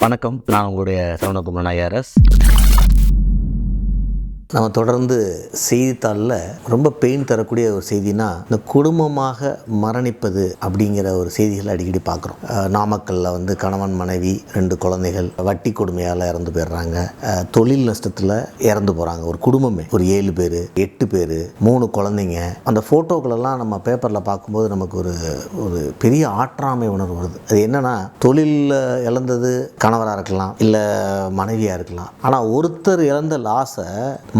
வணக்கம், நான் உங்களுடைய சரவணகுமார் ஐஆர்எஸ். நம்ம தொடர்ந்து செய்தித்தாளில் ரொம்ப பெயின் தரக்கூடிய ஒரு செய்தினா, இந்த குடும்பமாக மரணிப்பது அப்படிங்கிற ஒரு செய்திகளை அடிக்கடி பார்க்குறோம். நாமக்கல்லில் கணவன் மனைவி 2 குழந்தைகள் வட்டி கொடுமையால் இறந்து போயிடுறாங்க. தொழில் நஷ்டத்தில் இறந்து போகிறாங்க. ஒரு குடும்பமே ஒரு 7 பேர் 8 பேர் 3 குழந்தைங்க. அந்த ஃபோட்டோக்களெல்லாம் நம்ம பேப்பரில் பார்க்கும்போது நமக்கு ஒரு பெரிய ஆற்றாமை உணர்வு வருது. அது என்னென்னா, தொழிலில் இழந்தது கணவராக இருக்கலாம், இல்லை மனைவியாக இருக்கலாம். ஆனால் ஒருத்தர் இழந்த லாஸை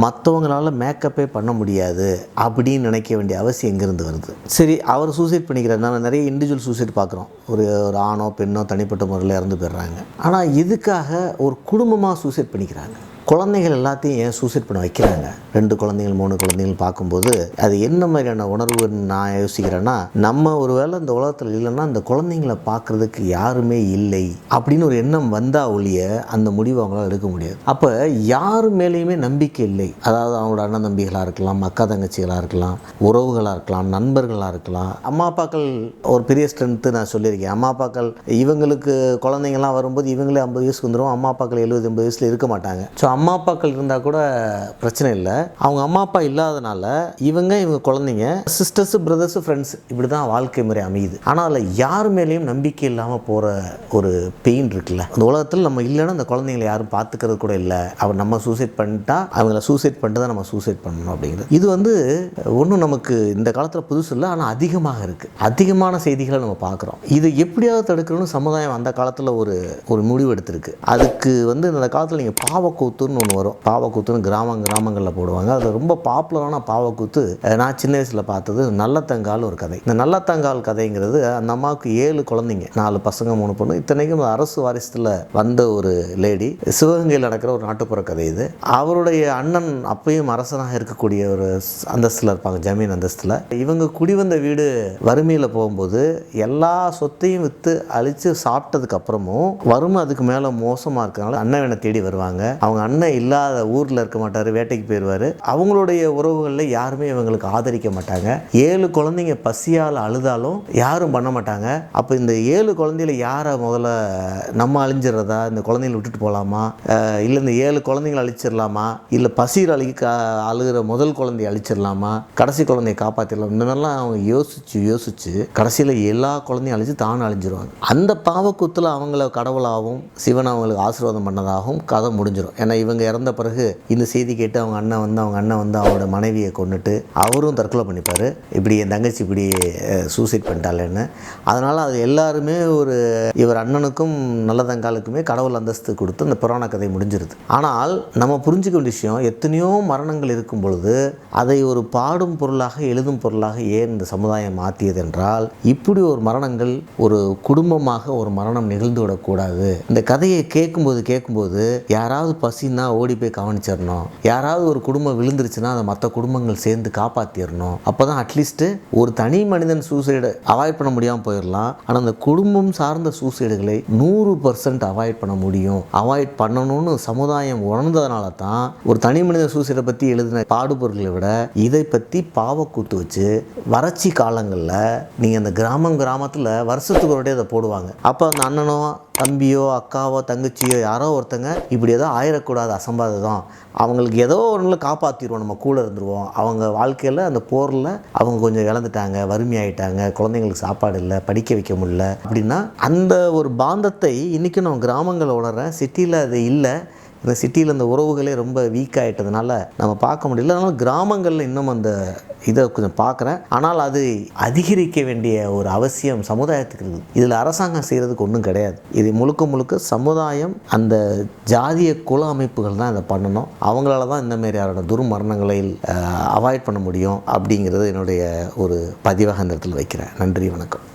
மற்றவங்களால மேக்கப்பே பண்ண முடியாது அப்படின்னு நினைக்க வேண்டிய அவசியம் எங்கேருந்து வருது? சரி, அவர் சூசைட் பண்ணிக்கிறார். நம்ம நிறைய இண்டிவிஜுவல் சூசைட் பார்க்குறோம். ஒரு ஆணோ பெண்ணோ தனிப்பட்ட முறையில் இறந்து போயிடுறாங்க. ஆனால் இதுக்காக ஒரு குடும்பமாக சூசைட் பண்ணிக்கிறாங்க. குழந்தைகள் எல்லாத்தையும் ஏன் சூசைட் பண்ண வைக்கிறாங்க? 2 குழந்தைகள் 3 குழந்தைகள் பார்க்கும்போது அது என்ன மாதிரியான உணர்வுன்னு நான் யோசிக்கிறேன்னா, நம்ம ஒரு வேளை இந்த உலகத்தில் இல்லைன்னா இந்த குழந்தைங்களை பார்க்குறதுக்கு யாருமே இல்லை அப்படின்னு ஒரு எண்ணம் வந்தால் ஒழிய அந்த முடிவை அவங்களால எடுக்க முடியாது. அப்போ யார் மேலேயுமே நம்பிக்கை இல்லை. அதாவது அவங்களோட அண்ணன் தம்பிகளாக இருக்கலாம், அக்கா தங்கச்சிகளாக இருக்கலாம், உறவுகளாக இருக்கலாம், நண்பர்களாக இருக்கலாம். அம்மா அப்பாக்கள் ஒரு பெரிய ஸ்ட்ரென்த்து நான் சொல்லியிருக்கேன். அம்மா அப்பாக்கள் இவங்களுக்கு குழந்தைங்கள்லாம் வரும்போது இவங்களே 50 வயசுக்கு வந்துடும். அம்மா அப்பாக்கள் 70-80 வயசில் இருக்க மாட்டாங்க. ஸோ அம்மா அப்பாக்கள் இருந்தால் கூட பிரச்சனை இல்லை. அவங்க அம்மா அப்பா இல்லாதனால இவங்க குழந்தைங்க, சிஸ்டர்ஸு, பிரதர்ஸு, ஃப்ரெண்ட்ஸ், இப்படி தான் வாழ்க்கை முறை அமையுது. ஆனால் அதில் யார் மேலேயும் நம்பிக்கை இல்லாமல் போகிற ஒரு பெயின் இருக்குல்ல. அந்த உலகத்தில் நம்ம இல்லைன்னா அந்த குழந்தைங்களை யாரும் பார்த்துக்கிறது கூட இல்லை. அவர் நம்ம சூசைட் பண்ணிட்டா அவங்கள சூசைட் பண்ணிட்டு தான் நம்ம சூசைட் பண்ணணும் அப்படிங்கிறது. இது ஒன்றும் நமக்கு இந்த காலத்தில் புதுசு இல்லை. ஆனால் அதிகமாக இருக்குது. அதிகமான செய்திகளை நம்ம பார்க்குறோம். இது எப்படியாவது தடுக்கணும்னு சமுதாயம் அந்த காலத்தில் ஒரு முடிவு எடுத்திருக்கு. அதுக்கு இந்த காலத்தில் நீங்கள் பாவக்கூத்துன்னு ஒன்று வரும். பாவக்கூத்துன்னு கிராமங்களில் போடுவாங்க. அதில் ரொம்ப பாப்புலரான பாவக்கூத்து நான் சின்ன வயசில் பார்த்தது நல்லத்தங்கால் ஒரு கதை. இந்த நல்லத்தங்கால் கதைங்கிறது, அந்த அம்மாவுக்கு 7 குழந்தைங்க, 4 பசங்க 3 பொண்ணு. இத்தனைக்கும் அரசு வாரிசத்தில் வந்த ஒரு லேடி. சிவகங்கையில் நடக்கிற ஒரு நாட்டுப்புற கதை இது. அவருடைய அண்ணன் அப்பயும் அரசனாக இருக்கக்கூடிய ஒரு அந்தஸ்தில் இருப்பாங்க, ஜமீன் அந்தஸ்தில். இவங்க குடிவந்த வீடு வறுமையில் போகும்போது எல்லா சொத்தையும் விற்று அழித்து சாப்பிட்டதுக்கு அப்புறமும் வறுமை அதுக்கு மேலே மோசமாக இருக்கிறனால அண்ணனை தேடி வருவாங்க. அவங்க அண்ணன் இல்லாத ஊரில் இருக்க மாட்டார், வேட்டைக்கு போயிடுவார். அவங்களுடைய உறவுகளில் யாருமே இவங்களுக்கு ஆதரிக்க மாட்டாங்க. 7 குழந்தைங்க பசியால் அழுதாலும் யாரும் பண்ண மாட்டாங்க. அப்போ இந்த 7 குழந்தையில யாரை முதல்ல நம்ம அழிஞ்சிடறதா, இந்த குழந்தைங்களை விட்டுட்டு போகலாமா, இல்லை இந்த 7 குழந்தைங்களை அழிச்சிடலாமா, இல்லை பசியில் அழுகிற முதல் குழந்தைய அழிச்சிடலாமா, கடைசி குழந்தைய காப்பாற்றிடலாம், இந்த மாதிரிலாம் அவங்க யோசிச்சு கடைசியில் எல்லா குழந்தையும் அழிச்சு தானும் அழிஞ்சிருவாங்க. அந்த பாவக்கூத்தில் அவங்கள கடவுளாகவும் சிவன் அவங்களுக்கு ஆசீர்வாதம் பண்ணதாகவும் கதை முடிஞ்சிடும். ஏன்னா இவங்க இறந்த பிறகு இந்த செய்தி கேட்டு அவங்க அண்ணன் அவரோட மனைவியை கொண்டுட்டு அவரும் தற்கொலை பண்ணிப்பார். இப்படி என் தங்கச்சி இப்படி சூசைட் பண்ணிட்டாலேன்னு. அதனால் அது எல்லாருமே இவர் அண்ணனுக்கும் நல்லதங்காலுக்குமே கடவுள் அந்தஸ்து கொடுத்து அந்த புராண கதை முடிஞ்சிருது. ஆனால் நம்ம புரிஞ்சுக்க வேண்டிய விஷயம், எத்தனையோ மரணங்கள் இருக்கும் பொழுது அதை ஒரு பாடும் பொருளாக எழுதும் பொருளாக ஏன் இந்த சமுதாயம் மாற்றியது என்றால், இப்படி ஒரு மரணங்கள் ஒரு குடும்பமாக ஒரு மரணம் நிகழ்ந்து விடக்கூடாது. இந்த கதையை கேட்கும்போது யாராவது பசின்னா ஓடி போய் கவனிச்சிடணும், யாராவது ஒரு குடும்பம் விழுந்துருச்சுன்னா அதை மற்ற குடும்பங்கள் சேர்ந்து காப்பாற்றிடணும். அப்போ தான் அட்லீஸ்ட்டு ஒரு தனி மனிதன் சூசைடு அவாய்ட் பண்ண முடியாமல் போயிடலாம். ஆனால் அந்த குடும்பம் சார்ந்த சூசைடுகளை 100% அவாய்ட் பண்ண முடியும். அவாய்ட் பண்ணணும்னு சமுதாயம் உணர்ந்ததுனால தான் ஒரு தனி மனித சூசைடை பற்றி எழுதின பாடுபொருட்களை விட இதை பற்றி பாவக்கூத்து வச்சு வறட்சி காலங்களில் நீங்கள் அந்த கிராமத்தில் வருஷத்துக்கு ஒரு அதை போடுவாங்க. அப்போ அந்த அண்ணனோ தம்பியோ அக்காவோ தங்கச்சியோ யாரோ ஒருத்தங்க இப்படி ஏதோ ஆயிடக்கூடாது, அசம்பாதம், அவங்களுக்கு ஏதோ ஒன்றுல காப்பாற்றிடுவோம், நம்ம கூட இருந்துருவோம். அவங்க வாழ்க்கையில் அந்த போரில் அவங்க கொஞ்சம் இழந்துட்டாங்க, வறுமையாயிட்டாங்க, குழந்தைங்களுக்கு சாப்பாடு இல்லை, படிக்க வைக்க முடியல அப்படின்னா அந்த ஒரு பாந்தத்தை இன்றைக்கி நம்ம கிராமங்களை உணர்றேன். சிட்டியில் அது இல்லை. இந்த சிட்டியில் இந்த உறவுகளே ரொம்ப வீக் ஆகிட்டதுனால நம்ம பார்க்க முடியல. அதனால் கிராமங்களில் இன்னும் அந்த இதை கொஞ்சம் பார்க்குறேன். ஆனால் அது அதிகரிக்க வேண்டிய ஒரு அவசியம் சமுதாயத்துக்கு இருக்குது. இதில் அரசாங்கம் செய்கிறதுக்கு ஒன்றும் கிடையாது. இது முழுக்க சமுதாயம், அந்த ஜாதிய குல அமைப்புகள் தான் இதை பண்ணணும். அவங்களால தான் இந்த மாதிரியான துர்மரணங்களை அவாய்ட் பண்ண முடியும் அப்படிங்கிறது என்னுடைய ஒரு பதிவாக இந்த இடத்துல வைக்கிறேன். நன்றி, வணக்கம்.